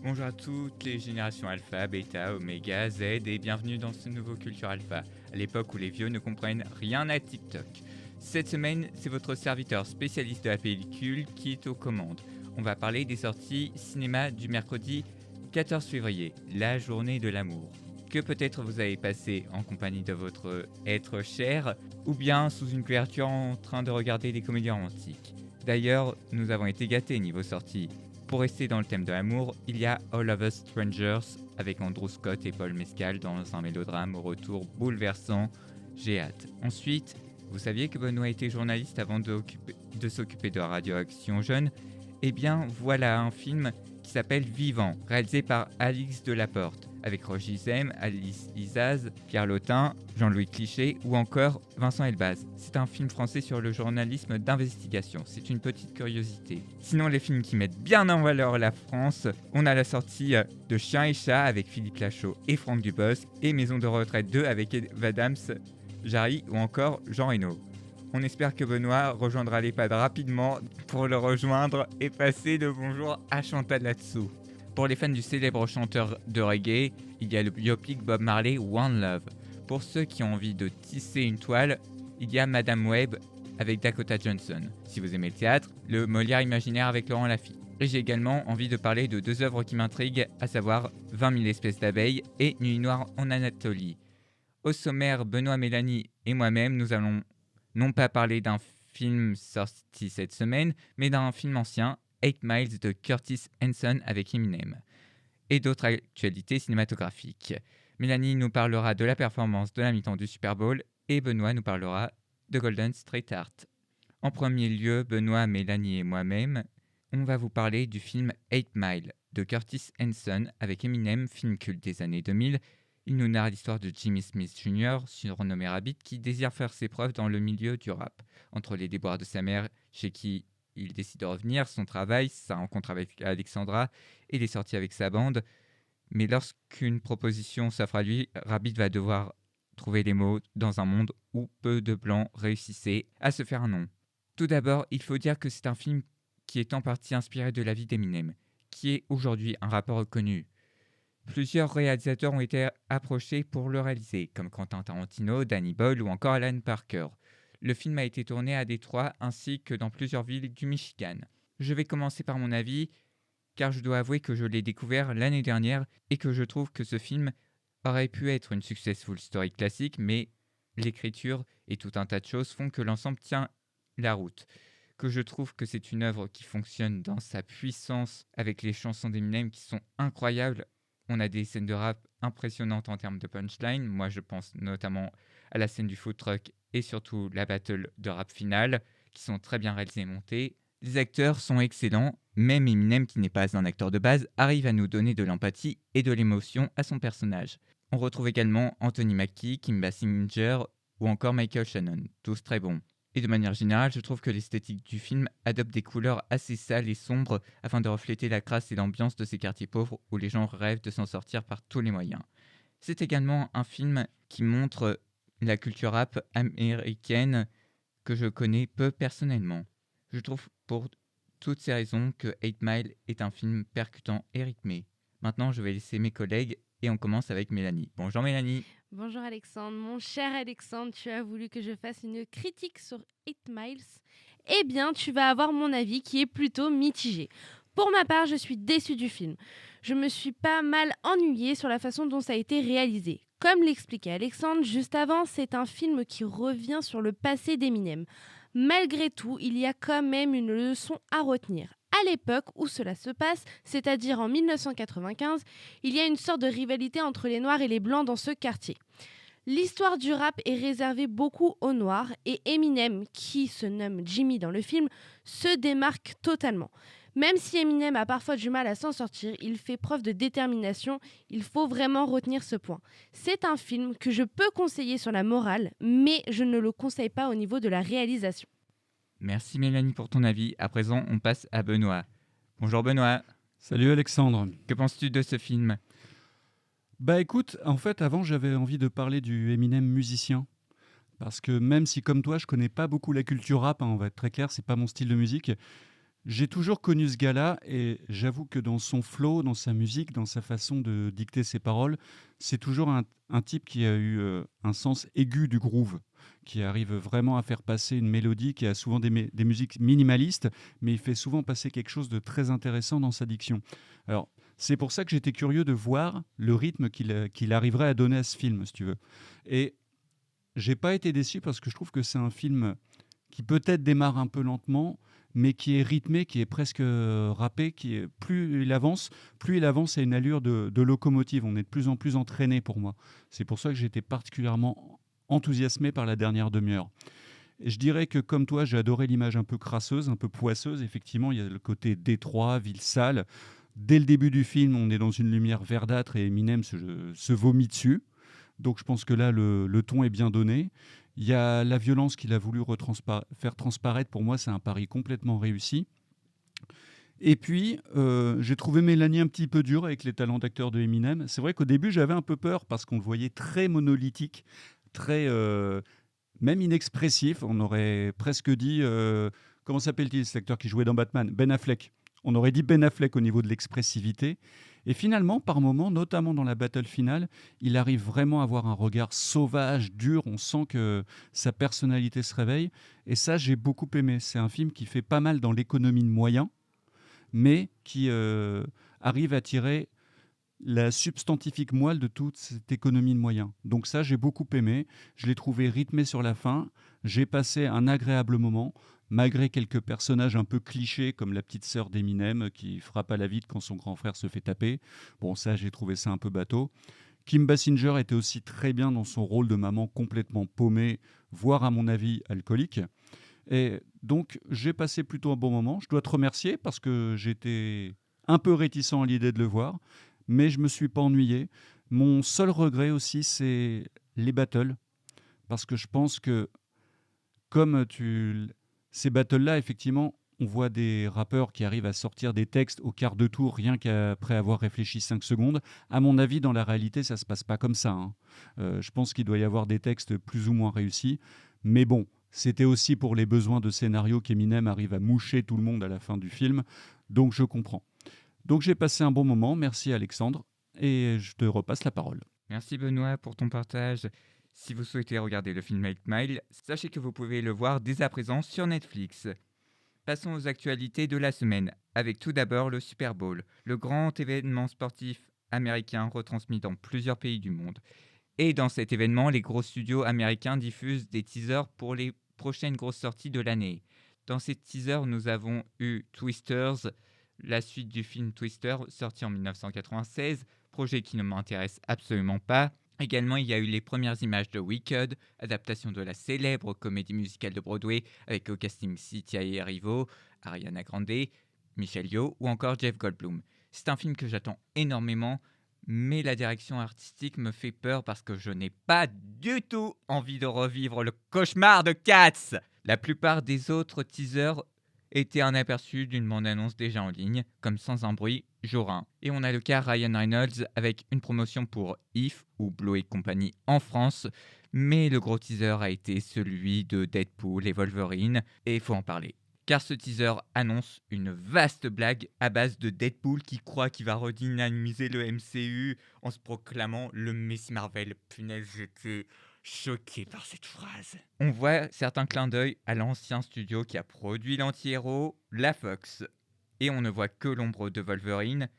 Bonjour à toutes les générations Alpha, Beta, Oméga, Z et bienvenue dans ce nouveau Culture Alpha, à l'époque où les vieux ne comprennent rien à TikTok. Cette semaine, c'est votre serviteur spécialiste de la pellicule qui est aux commandes. On va parler des sorties cinéma du mercredi 14 février, la journée de l'amour. Que peut-être vous avez passé en compagnie de votre être cher, ou bien sous une couverture en train de regarder des comédies romantiques. D'ailleurs, nous avons été gâtés niveau sortie. Pour rester dans le thème de l'amour, il y a All of Us Strangers avec Andrew Scott et Paul Mescal dans un mélodrame au retour bouleversant. J'ai hâte. Ensuite, vous saviez que Benoît était journaliste avant de s'occuper de Radio Action Jeune? Eh bien, voilà un film qui s'appelle Vivant, réalisé par Alix Delaporte, avec Roger Zem, Alice Isaz, Pierre Lotin, Jean-Louis Cliché ou encore Vincent Elbaz. C'est un film français sur le journalisme d'investigation. C'est une petite curiosité. Sinon, les films qui mettent bien en valeur la France, on a la sortie de Chien et Chat avec Philippe Lachaud et Franck Dubosc, et Maison de retraite 2 avec Eva Adams, Jarry ou encore Jean Reno. On espère que Benoît rejoindra l'EHPAD rapidement pour le rejoindre et passer le bonjour à Chantal là-dessous. Pour les fans du célèbre chanteur de reggae, il y a le biopic Bob Marley One Love. Pour ceux qui ont envie de tisser une toile, il y a Madame Web avec Dakota Johnson. Si vous aimez le théâtre, le Molière imaginaire avec Laurent Lafitte. Et j'ai également envie de parler de deux œuvres qui m'intriguent, à savoir 20 000 espèces d'abeilles et Nuit noire en Anatolie. Au sommaire, Benoît, Mélanie et moi-même, nous allons non pas parler d'un film sorti cette semaine, mais d'un film ancien, 8 Miles de Curtis Hanson avec Eminem, et d'autres actualités cinématographiques. Mélanie nous parlera de la performance de la mi-temps du Super Bowl, et Benoît nous parlera de Golden Street Art. En premier lieu, Benoît, Mélanie et moi-même, on va vous parler du film 8 Miles de Curtis Hanson avec Eminem, film culte des années 2000. Il nous narre l'histoire de Jimmy Smith Jr., surnommé Rabbit, qui désire faire ses preuves dans le milieu du rap. Entre les déboires de sa mère, chez qui il décide de revenir, son travail, sa rencontre avec Alexandra et les sorties avec sa bande. Mais lorsqu'une proposition s'offre à lui, Rabbit va devoir trouver les mots dans un monde où peu de blancs réussissaient à se faire un nom. Tout d'abord, il faut dire que c'est un film qui est en partie inspiré de la vie d'Eminem, qui est aujourd'hui un rappeur reconnu. Plusieurs réalisateurs ont été approchés pour le réaliser, comme Quentin Tarantino, Danny Boyle ou encore Alan Parker. Le film a été tourné à Détroit ainsi que dans plusieurs villes du Michigan. Je vais commencer par mon avis, car je dois avouer que je l'ai découvert l'année dernière et que je trouve que ce film aurait pu être une successful story classique, mais l'écriture et tout un tas de choses font que l'ensemble tient la route. Que je trouve que c'est une œuvre qui fonctionne dans sa puissance avec les chansons d'Eminem qui sont incroyables. On a des scènes de rap impressionnantes en termes de punchline. Moi, je pense notamment à la scène du food truck et surtout la battle de rap finale, qui sont très bien réalisées et montées. Les acteurs sont excellents. Même Eminem, qui n'est pas un acteur de base, arrive à nous donner de l'empathie et de l'émotion à son personnage. On retrouve également Anthony Mackie, Kim Basinger ou encore Michael Shannon, tous très bons. Et de manière générale, je trouve que l'esthétique du film adopte des couleurs assez sales et sombres afin de refléter la crasse et l'ambiance de ces quartiers pauvres où les gens rêvent de s'en sortir par tous les moyens. C'est également un film qui montre la culture rap américaine que je connais peu personnellement. Je trouve pour toutes ces raisons que 8 Mile est un film percutant et rythmé. Maintenant, je vais laisser mes collègues et on commence avec Mélanie. Bonjour Mélanie. Bonjour Alexandre, mon cher Alexandre, tu as voulu que je fasse une critique sur 8 Miles. Eh bien, tu vas avoir mon avis qui est plutôt mitigé. Pour ma part, je suis déçue du film. Je me suis pas mal ennuyée sur la façon dont ça a été réalisé. Comme l'expliquait Alexandre juste avant, c'est un film qui revient sur le passé d'Eminem. Malgré tout, il y a quand même une leçon à retenir. À l'époque où cela se passe, c'est-à-dire en 1995, il y a une sorte de rivalité entre les Noirs et les Blancs dans ce quartier. L'histoire du rap est réservée beaucoup aux Noirs et Eminem, qui se nomme Jimmy dans le film, se démarque totalement. Même si Eminem a parfois du mal à s'en sortir, il fait preuve de détermination, il faut vraiment retenir ce point. C'est un film que je peux conseiller sur la morale, mais je ne le conseille pas au niveau de la réalisation. Merci Mélanie pour ton avis. À présent, on passe à Benoît. Bonjour Benoît. Salut Alexandre. Que penses-tu de ce film ? Bah écoute, en fait avant j'avais envie de parler du Eminem musicien. Parce que même si comme toi je connais pas beaucoup la culture rap, hein, on va être très clair, c'est pas mon style de musique, J'ai toujours connu ce gars-là et j'avoue que dans son flow, dans sa musique, dans sa façon de dicter ses paroles, c'est toujours un type qui a eu un sens aigu du groove, qui arrive vraiment à faire passer une mélodie, qui a souvent des musiques minimalistes, mais il fait souvent passer quelque chose de très intéressant dans sa diction. Alors, c'est pour ça que j'étais curieux de voir le rythme qu'il arriverait à donner à ce film, si tu veux. Et j'ai pas été déçu parce que je trouve que c'est un film qui peut-être démarre un peu lentement, mais qui est rythmé, qui est presque rappé, plus il avance à une allure de locomotive. On est de plus en plus entraîné pour moi. C'est pour ça que j'étais particulièrement enthousiasmé par la dernière demi-heure. Et je dirais que comme toi, j'ai adoré l'image un peu crasseuse, un peu poisseuse. Effectivement, il y a le côté détroit, ville sale. Dès le début du film, on est dans une lumière verdâtre et Eminem se vomit dessus. Donc je pense que là, le ton est bien donné. Il y a la violence qu'il a voulu faire transparaître. Pour moi, c'est un pari complètement réussi. Et puis, j'ai trouvé Mélanie un petit peu dure avec les talents d'acteur de Eminem. C'est vrai qu'au début, j'avais un peu peur parce qu'on le voyait très monolithique, très même inexpressif. On aurait presque dit, comment s'appelle-t-il cet acteur qui jouait dans Batman? Ben Affleck. On aurait dit Ben Affleck au niveau de l'expressivité. Et finalement, par moments, notamment dans la battle finale, il arrive vraiment à avoir un regard sauvage, dur. On sent que sa personnalité se réveille. Et ça, j'ai beaucoup aimé. C'est un film qui fait pas mal dans l'économie de moyens, mais qui arrive à tirer la substantifique moelle de toute cette économie de moyens. Donc ça, j'ai beaucoup aimé. Je l'ai trouvé rythmé sur la fin. J'ai passé un agréable moment, malgré quelques personnages un peu clichés, comme la petite sœur d'Eminem qui frappe à la vitre quand son grand frère se fait taper. Bon, ça, j'ai trouvé ça un peu bateau. Kim Basinger était aussi très bien dans son rôle de maman complètement paumée, voire à mon avis alcoolique. Et donc, j'ai passé plutôt un bon moment. Je dois te remercier parce que j'étais un peu réticent à l'idée de le voir, mais je ne me suis pas ennuyé. Mon seul regret aussi, c'est les battles, parce que je pense que comme ces battles-là, effectivement, on voit des rappeurs qui arrivent à sortir des textes au quart de tour rien qu'après avoir réfléchi 5 secondes. À mon avis, dans la réalité, ça ne se passe pas comme ça, hein. Je pense qu'il doit y avoir des textes plus ou moins réussis. Mais bon, c'était aussi pour les besoins de scénario qu'Eminem arrive à moucher tout le monde à la fin du film. Donc je comprends. Donc j'ai passé un bon moment. Merci Alexandre. Et je te repasse la parole. Merci Benoît pour ton partage. Si vous souhaitez regarder le film 8 Mile, sachez que vous pouvez le voir dès à présent sur Netflix. Passons aux actualités de la semaine, avec tout d'abord le Super Bowl, le grand événement sportif américain retransmis dans plusieurs pays du monde. Et dans cet événement, les gros studios américains diffusent des teasers pour les prochaines grosses sorties de l'année. Dans ces teasers, nous avons eu Twisters, la suite du film Twister, sorti en 1996, projet qui ne m'intéresse absolument pas. Également, il y a eu les premières images de Wicked, adaptation de la célèbre comédie musicale de Broadway avec au casting Cynthia Erivo, Ariana Grande, Michelle Yeoh ou encore Jeff Goldblum. C'est un film que j'attends énormément, mais la direction artistique me fait peur parce que je n'ai pas du tout envie de revivre le cauchemar de Cats. La plupart des autres teasers étaient un aperçu d'une bande-annonce déjà en ligne, comme Sans un bruit, jour 1. Et on a le cas Ryan Reynolds avec une promotion pour If ou Blue & Company en France, mais le gros teaser a été celui de Deadpool et Wolverine, et il faut en parler. Car ce teaser annonce une vaste blague à base de Deadpool qui croit qu'il va redynamiser le MCU en se proclamant le Messie Marvel. Punaise, j'étais choqué par cette phrase. On voit certains clins d'œil à l'ancien studio qui a produit l'anti-héros, la Fox. Et on ne voit que l'ombre de Wolverine,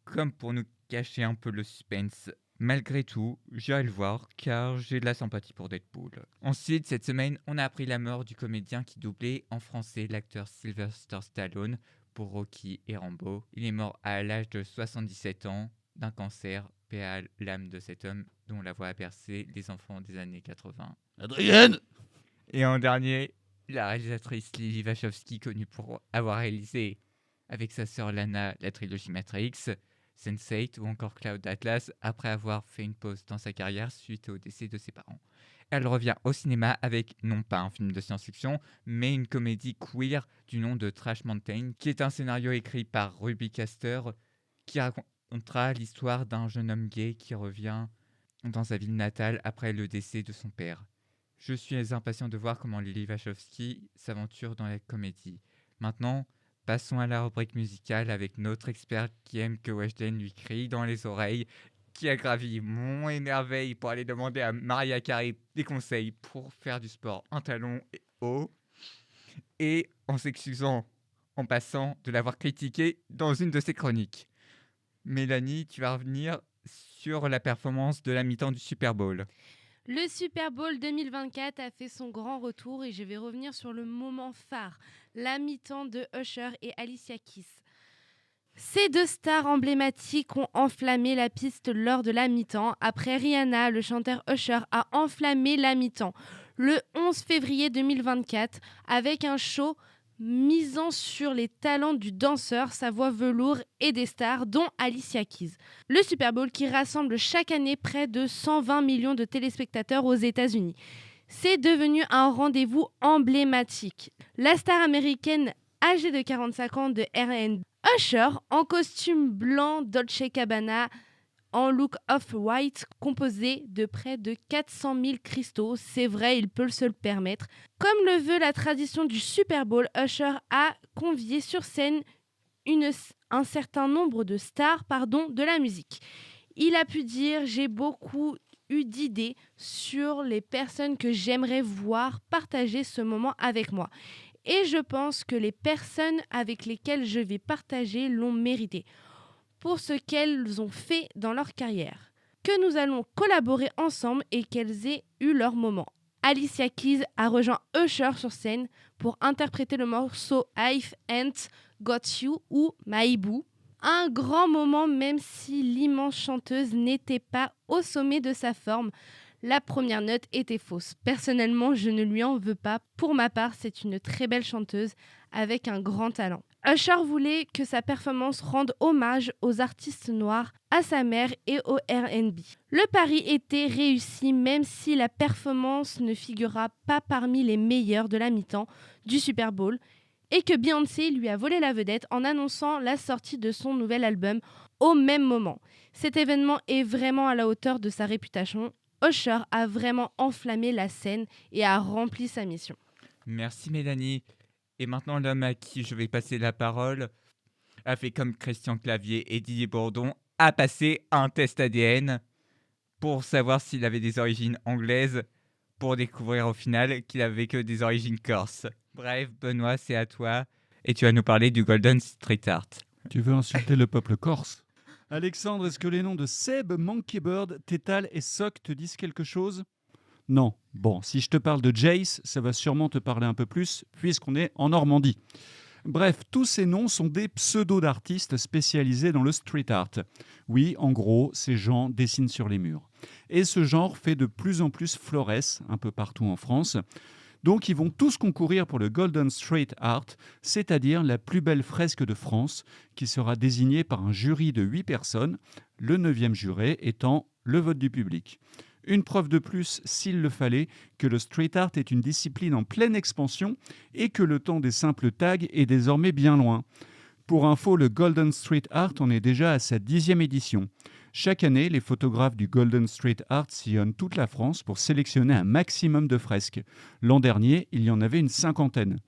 comme pour nous cacher un peu le suspense. Malgré tout, j'irai le voir car j'ai de la sympathie pour Deadpool. Ensuite, cette semaine, on a appris la mort du comédien qui doublait en français l'acteur Sylvester Stallone pour Rocky et Rambo. Il est mort à l'âge de 77 ans d'un cancer. Paix à l'âme de cet homme dont la voix a bercé les enfants des années 80. Adrienne! Et en dernier, la réalisatrice Lily Wachowski, connue pour avoir réalisé avec sa sœur Lana la trilogie Matrix, Sense8 ou encore Cloud Atlas, après avoir fait une pause dans sa carrière suite au décès de ses parents. Elle revient au cinéma avec non pas un film de science-fiction, mais une comédie queer du nom de Trash Mountain, qui est un scénario écrit par Ruby Caster, qui racontera l'histoire d'un jeune homme gay qui revient dans sa ville natale après le décès de son père. Je suis impatient de voir comment Lily Wachowski s'aventure dans la comédie. Maintenant, Passons à la rubrique musicale avec notre expert qui aime que Weshden lui crie dans les oreilles, qui a gravi Mont et Merveille pour aller demander à Maria Carey des conseils pour faire du sport en talons et haut, et en s'excusant en passant de l'avoir critiqué dans une de ses chroniques. Mélanie, tu vas revenir sur la performance de la mi-temps du Super Bowl. Le Super Bowl 2024 a fait son grand retour et je vais revenir sur le moment phare, la mi-temps de Usher et Alicia Keys. Ces deux stars emblématiques ont enflammé la piste lors de la mi-temps. Après Rihanna, le chanteur Usher a enflammé la mi-temps le 11 février 2024 avec un show misant sur les talents du danseur, sa voix velours et des stars, dont Alicia Keys. Le Super Bowl qui rassemble chaque année près de 120 millions de téléspectateurs aux États-Unis. C'est devenu un rendez-vous emblématique. La star américaine âgée de 45 ans de R&B, Usher, en costume blanc Dolce Gabbana, en look off-white, composé de près de 400 000 cristaux. C'est vrai, il peut se le permettre. Comme le veut la tradition du Super Bowl, Usher a convié sur scène un certain nombre de stars de la musique. Il a pu dire « J'ai beaucoup eu d'idées sur les personnes que j'aimerais voir partager ce moment avec moi. Et je pense que les personnes avec lesquelles je vais partager l'ont mérité pour ce qu'elles ont fait dans leur carrière, que nous allons collaborer ensemble et qu'elles aient eu leur moment. » Alicia Keys a rejoint Usher sur scène pour interpréter le morceau I've Ain't Got You ou My Boo. Un grand moment même si l'immense chanteuse n'était pas au sommet de sa forme. La première note était fausse. Personnellement, je ne lui en veux pas. Pour ma part, c'est une très belle chanteuse avec un grand talent. Usher voulait que sa performance rende hommage aux artistes noirs, à sa mère et au R&B. Le pari était réussi même si la performance ne figura pas parmi les meilleures de la mi-temps du Super Bowl et que Beyoncé lui a volé la vedette en annonçant la sortie de son nouvel album au même moment. Cet événement est vraiment à la hauteur de sa réputation. Usher a vraiment enflammé la scène et a rempli sa mission. Merci Mélanie. Et maintenant, l'homme à qui je vais passer la parole a fait comme Christian Clavier et Didier Bourdon, a passé un test ADN pour savoir s'il avait des origines anglaises, pour découvrir au final qu'il avait que des origines corses. Bref, Benoît, c'est à toi et tu vas nous parler du Golden Street Art. Tu veux insulter le peuple corse? Alexandre, est-ce que les noms de Seb, Monkey Bird, Tétal et Sock te disent quelque chose? Non. Bon, si je te parle de Jace, ça va sûrement te parler un peu plus, puisqu'on est en Normandie. Bref, tous ces noms sont des pseudos d'artistes spécialisés dans le street art. Oui, en gros, ces gens dessinent sur les murs. Et ce genre fait de plus en plus florès, un peu partout en France. Donc ils vont tous concourir pour le Golden Street Art, c'est-à-dire la plus belle fresque de France, qui sera désignée par un jury de 8 personnes, le 9e juré étant le vote du public. Une preuve de plus, s'il le fallait, que le street art est une discipline en pleine expansion et que le temps des simples tags est désormais bien loin. Pour info, le Golden Street Art en est déjà à sa 10e édition. Chaque année, les photographes du Golden Street Art sillonnent toute la France pour sélectionner un maximum de fresques. L'an dernier, il y en avait une 50aine.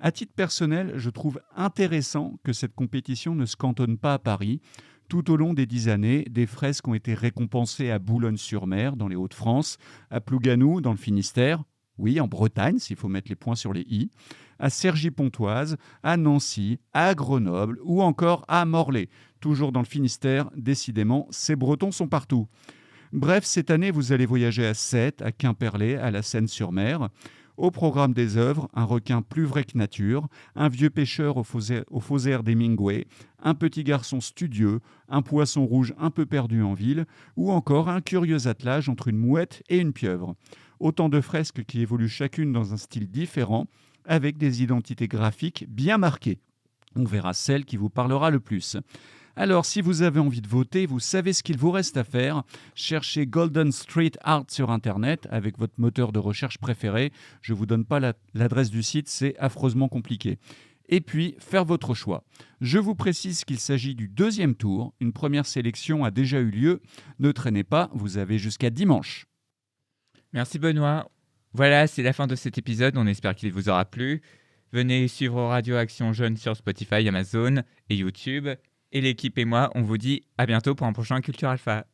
À titre personnel, je trouve intéressant que cette compétition ne se cantonne pas à Paris. Tout au long des 10 années, des fresques ont été récompensées à Boulogne-sur-Mer, dans les Hauts-de-France, à Plougasnou, dans le Finistère, oui, en Bretagne, s'il faut mettre les points sur les i, à Cergy-Pontoise, à Nancy, à Grenoble ou encore à Morlaix, toujours dans le Finistère. Décidément, ces Bretons sont partout. Bref, cette année, vous allez voyager à Sète, à Quimperlé, à la Seine-sur-Mer. Au programme des œuvres, un requin plus vrai que nature, un vieux pêcheur au faux air d'Hemingway, un petit garçon studieux, un poisson rouge un peu perdu en ville, ou encore un curieux attelage entre une mouette et une pieuvre. Autant de fresques qui évoluent chacune dans un style différent, avec des identités graphiques bien marquées. On verra celle qui vous parlera le plus. Alors, si vous avez envie de voter, vous savez ce qu'il vous reste à faire. Cherchez Golden Street Art sur Internet avec votre moteur de recherche préféré. Je ne vous donne pas l'adresse du site, c'est affreusement compliqué. Et puis, faire votre choix. Je vous précise qu'il s'agit du 2e tour. Une première sélection a déjà eu lieu. Ne traînez pas, vous avez jusqu'à dimanche. Merci Benoît. Voilà, c'est la fin de cet épisode. On espère qu'il vous aura plu. Venez suivre Radio Action Jeune sur Spotify, Amazon et YouTube. Et l'équipe et moi, on vous dit à bientôt pour un prochain Culture Alpha.